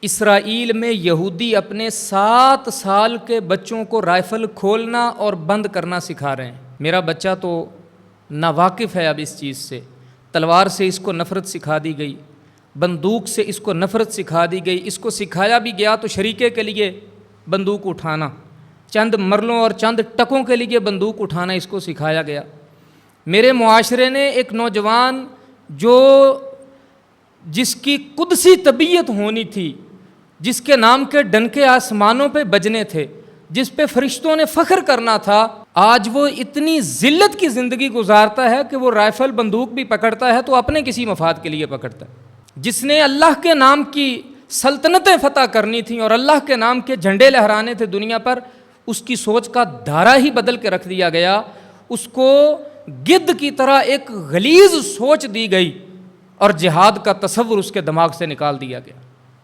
Israel में यहूदी अपने 7 साल के बच्चों को राइफ़ल खोलना और बंद करना सिखा रहे हैं। मेरा बच्चा तो नावाकिफ़ है अब इस चीज़ से। तलवार से इसको नफ़रत सिखा दी गई, बंदूक से इसको नफ़रत सिखा दी गई। इसको सिखाया भी गया तो शरीके के लिए बंदूक उठाना, चंद मरलों और चंद टकों के लिए बंदूक उठाना इसको सिखाया गया। मेरे मुआशरे ने एक नौजवान जो जिसकी कुदसी तबीयत होनी थी, जिसके नाम के डंके आसमानों पे बजने थे, जिस पे फरिश्तों ने फ़ख्र करना था, आज वो इतनी ज़िल्लत की ज़िंदगी गुजारता है कि वो राइफ़ल बंदूक भी पकड़ता है तो अपने किसी मफाद के लिए पकड़ता है। जिसने अल्लाह के नाम की सल्तनतें फ़तह करनी थी और अल्लाह के नाम के झंडे लहराने थे दुनिया पर, उसकी सोच का धारा ही बदल के रख दिया गया। उसको गिद्ध की तरह एक गलीज़ सोच दी गई और जिहाद का तसव्वुर उसके दिमाग से निकाल दिया गया।